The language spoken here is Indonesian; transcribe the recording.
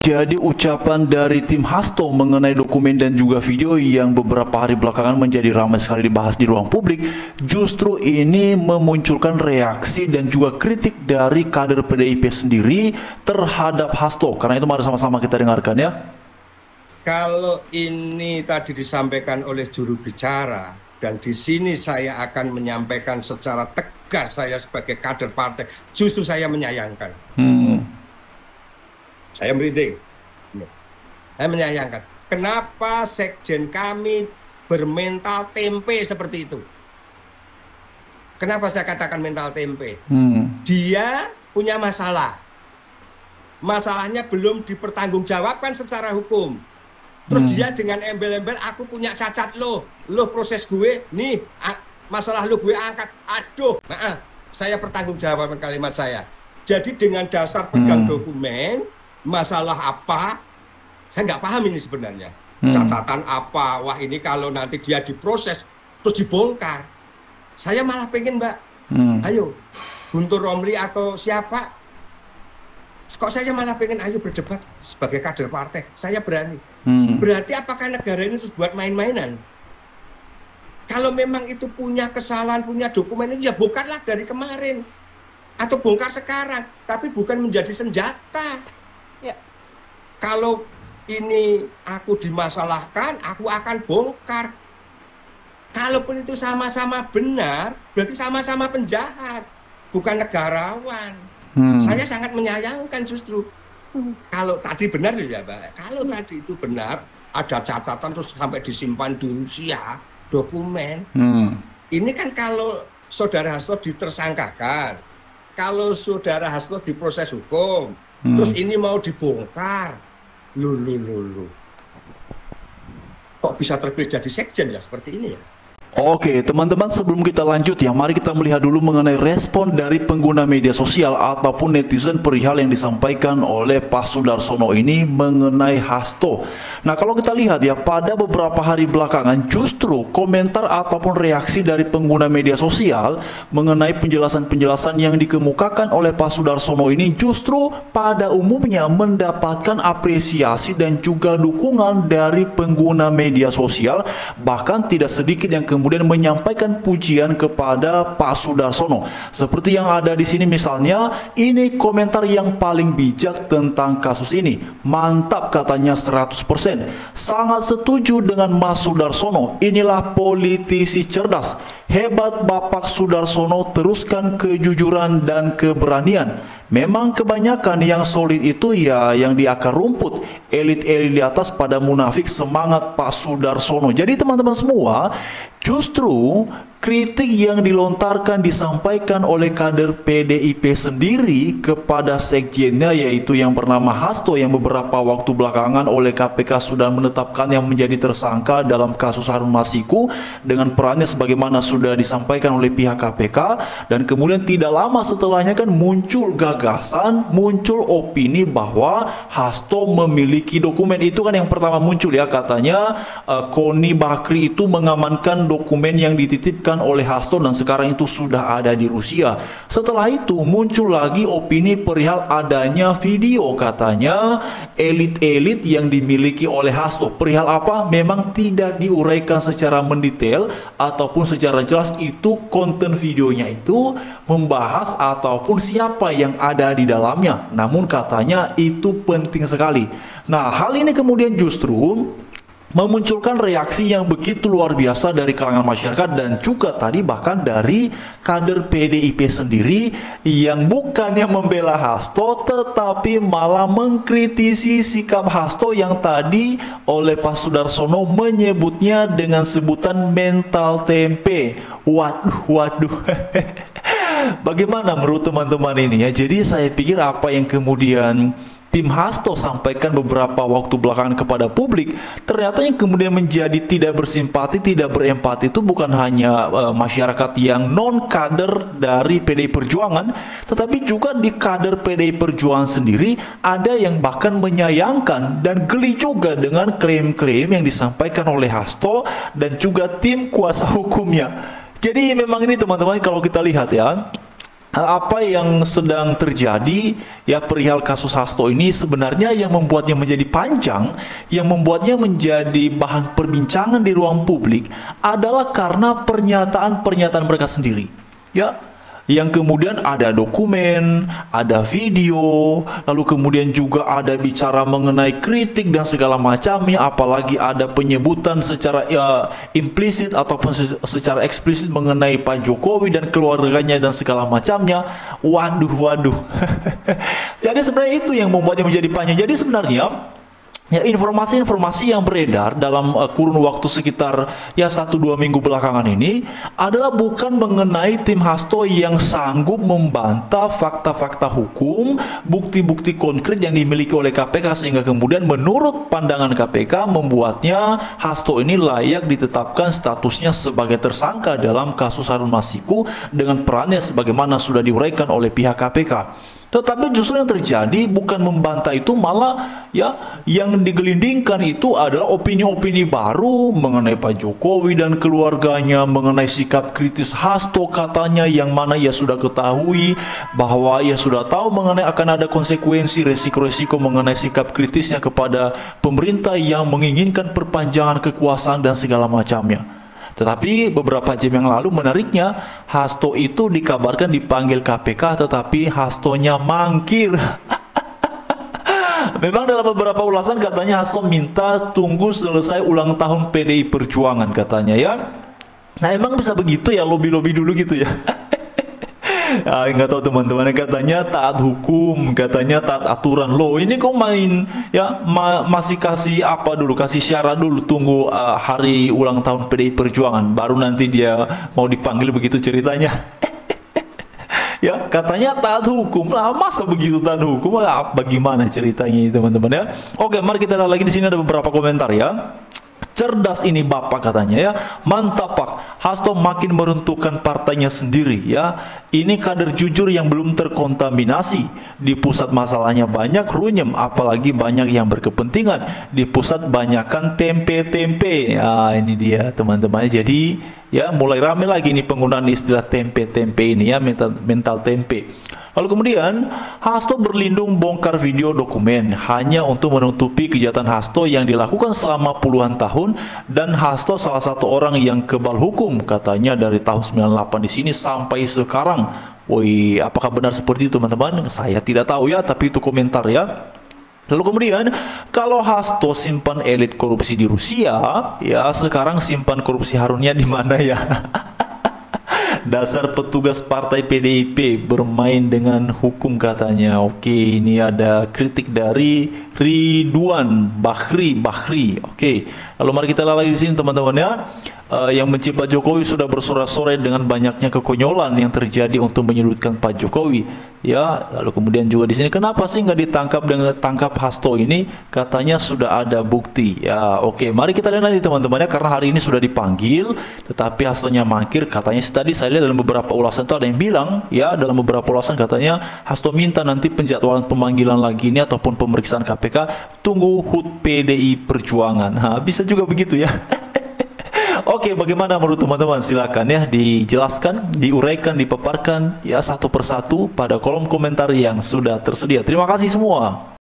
Jadi ucapan dari tim Hasto mengenai dokumen dan juga video yang beberapa hari belakangan menjadi ramai sekali dibahas di ruang publik, justru ini memunculkan reaksi dan juga kritik dari kader PDIP sendiri terhadap Hasto. Karena itu mari sama-sama kita dengarkan ya. Kalau ini tadi disampaikan oleh juru bicara, dan di sini saya akan menyampaikan secara tegas saya sebagai kader partai, justru saya menyayangkan. Saya merinding. Saya menyayangkan. Kenapa sekjen kami bermental tempe seperti itu? Kenapa saya katakan mental tempe? Dia punya masalah. Masalahnya belum dipertanggungjawabkan secara hukum. Terus dia dengan embel-embel, aku punya cacat lo proses gue, nih masalah lo gue angkat. Aduh, maaf, saya pertanggungjawabkan kalimat saya. Jadi dengan dasar pegang dokumen, masalah apa, saya nggak paham ini sebenarnya. Catatan apa, wah ini kalau nanti dia diproses, terus dibongkar. Saya malah pengen, Mbak, ayo, Guntur Romli atau siapa, kok saya malah pengen ayo berdebat sebagai kader partai, saya berani. Berarti apakah negara ini terus buat main-mainan? Kalau memang itu punya kesalahan, punya dokumen itu ya bongkarlah dari kemarin. Atau bongkar sekarang, tapi bukan menjadi senjata. Ya. Kalau ini aku dimasalahkan, aku akan bongkar. Kalaupun itu sama-sama benar, berarti sama-sama penjahat, bukan negarawan. Saya sangat menyayangkan justru. Kalau tadi benar ya Mbak, kalau tadi itu benar, ada catatan terus sampai disimpan di Rusia, dokumen. Ini kan kalau saudara Hasto ditersangkakan, kalau saudara Hasto diproses hukum, terus ini mau dibongkar, lu. Kok bisa terpilih jadi sekjen ya seperti ini ya? Oke, teman-teman, sebelum kita lanjut ya, mari kita melihat dulu mengenai respon dari pengguna media sosial ataupun netizen perihal yang disampaikan oleh Pak Sudarsono ini mengenai Hasto. Nah, kalau kita lihat ya, pada beberapa hari belakangan justru komentar ataupun reaksi dari pengguna media sosial mengenai penjelasan-penjelasan yang dikemukakan oleh Pak Sudarsono ini justru pada umumnya mendapatkan apresiasi dan juga dukungan dari pengguna media sosial, bahkan tidak sedikit yang kemudian menyampaikan pujian kepada Pak Sudarsono. Seperti yang ada di sini misalnya, ini komentar yang paling bijak tentang kasus ini. Mantap katanya 100%. Sangat setuju dengan Mas Sudarsono. Inilah politisi cerdas. Hebat Bapak Sudarsono, teruskan kejujuran dan keberanian. Memang kebanyakan yang solid itu ya yang di akar rumput, elit-elit di atas pada munafik. Semangat Pak Sudarsono. Jadi teman-teman semua, justru kritik yang dilontarkan disampaikan oleh kader PDIP sendiri kepada sekjennya, yaitu yang bernama Hasto, yang beberapa waktu belakangan oleh KPK sudah menetapkan yang menjadi tersangka dalam kasus Harun Masiku dengan perannya sebagaimana sudah disampaikan oleh pihak KPK. Dan kemudian tidak lama setelahnya kan muncul gagasan, muncul opini bahwa Hasto memiliki dokumen. Itu kan yang pertama muncul ya, katanya Koni Bakri itu mengamankan dokumen yang dititipkan oleh Hasto dan sekarang itu sudah ada di Rusia. Setelah itu muncul lagi opini perihal adanya video, katanya elit-elit yang dimiliki oleh Hasto. Perihal apa? Memang tidak diuraikan secara mendetail ataupun secara jelas itu konten videonya itu membahas ataupun siapa yang ada di dalamnya. Namun katanya itu penting sekali. Nah, hal ini kemudian justru memunculkan reaksi yang begitu luar biasa dari kalangan masyarakat dan juga tadi bahkan dari kader PDIP sendiri yang bukannya membela Hasto tetapi malah mengkritisi sikap Hasto yang tadi oleh Pak Sudarsono menyebutnya dengan sebutan mental tempe. Waduh. Bagaimana menurut teman-teman ini ya? Jadi saya pikir apa yang kemudian tim Hasto sampaikan beberapa waktu belakangan kepada publik, ternyata yang kemudian menjadi tidak bersimpati, tidak berempati itu bukan hanya masyarakat yang non-kader dari PDI Perjuangan, tetapi juga di kader PDI Perjuangan sendiri ada yang bahkan menyayangkan dan geli juga dengan klaim-klaim yang disampaikan oleh Hasto dan juga tim kuasa hukumnya. Jadi memang ini teman-teman, kalau kita lihat ya, apa yang sedang terjadi ya perihal kasus Hasto ini sebenarnya yang membuatnya menjadi panjang, yang membuatnya menjadi bahan perbincangan di ruang publik adalah karena pernyataan-pernyataan mereka sendiri. Ya, yang kemudian ada dokumen, ada video, lalu kemudian juga ada bicara mengenai kritik dan segala macamnya, apalagi ada penyebutan secara implisit ataupun secara eksplisit mengenai Pak Jokowi dan keluarganya dan segala macamnya. Waduh. Jadi sebenarnya itu yang membuatnya menjadi panjang. Jadi sebenarnya ya, informasi-informasi yang beredar dalam kurun waktu sekitar ya 1-2 minggu belakangan ini adalah bukan mengenai tim Hasto yang sanggup membantah fakta-fakta hukum, bukti-bukti konkret yang dimiliki oleh KPK sehingga kemudian menurut pandangan KPK membuatnya Hasto ini layak ditetapkan statusnya sebagai tersangka dalam kasus Harun Masiku dengan perannya sebagaimana sudah diuraikan oleh pihak KPK. Tetapi justru yang terjadi bukan membantah itu, malah ya yang digelindingkan itu adalah opini-opini baru mengenai Pak Jokowi dan keluarganya, mengenai sikap kritis Hasto katanya yang mana ia sudah ketahui bahwa ia sudah tahu mengenai akan ada konsekuensi resiko-resiko mengenai sikap kritisnya kepada pemerintah yang menginginkan perpanjangan kekuasaan dan segala macamnya. Tetapi beberapa jam yang lalu menariknya Hasto itu dikabarkan dipanggil KPK tetapi Hastonya mangkir. Memang dalam beberapa ulasan katanya Hasto minta tunggu selesai ulang tahun PDI Perjuangan katanya ya. Nah emang bisa begitu ya, lobby-lobby dulu gitu ya. Nggak tahu teman-teman, katanya taat hukum, katanya taat aturan. Loh ini kok main ya masih kasih apa dulu, kasih syarat dulu, tunggu hari ulang tahun PDI Perjuangan baru nanti dia mau dipanggil begitu ceritanya. Ya katanya taat hukum lah, masa begitu taat hukum? Bagaimana ceritanya teman-teman ya? Oke, mari kita lihat lagi di sini ada beberapa komentar ya. Cerdas ini Bapak katanya ya. Mantap Pak, Hasto makin meruntuhkan partainya sendiri ya. Ini kader jujur yang belum terkontaminasi. Di pusat masalahnya banyak runyem, apalagi banyak yang berkepentingan. Di pusat banyakan tempe-tempe. Ya ini dia teman-teman. Jadi ya mulai rame lagi nih penggunaan istilah tempe-tempe ini ya, mental tempe. Lalu kemudian Hasto berlindung bongkar video dokumen hanya untuk menutupi kejahatan Hasto yang dilakukan selama puluhan tahun, dan Hasto salah satu orang yang kebal hukum katanya dari tahun 98 di sini sampai sekarang. Woi, apakah benar seperti itu teman-teman? Saya tidak tahu ya, tapi itu komentar ya. Lalu kemudian kalau Hasto simpan elit korupsi di Rusia, ya sekarang simpan korupsi Harunnya di mana ya? Dasar petugas partai PDIP bermain dengan hukum katanya. Oke, ini ada kritik dari Ridwan Bahri. Oke, lalu mari kita lihat lagi di sini teman-teman ya. Yang benci Pak Jokowi sudah bersorak-sorai dengan banyaknya kekonyolan yang terjadi untuk menyudutkan Pak Jokowi. Ya, lalu kemudian juga di sini kenapa sih nggak ditangkap dengan tangkap Hasto ini? Katanya sudah ada bukti. Ya, oke, mari kita lihat nanti teman-teman ya, karena hari ini sudah dipanggil, tetapi Hastonya mangkir. Katanya tadi saya lihat dalam beberapa ulasan itu ada yang bilang, ya dalam beberapa ulasan katanya Hasto minta nanti penjadwalan pemanggilan lagi ini ataupun pemeriksaan KPK tunggu HUT PDI Perjuangan. Nah, bisa juga begitu ya. Oke, bagaimana menurut teman-teman? Silakan ya dijelaskan, diuraikan, dipaparkan ya satu persatu pada kolom komentar yang sudah tersedia. Terima kasih semua.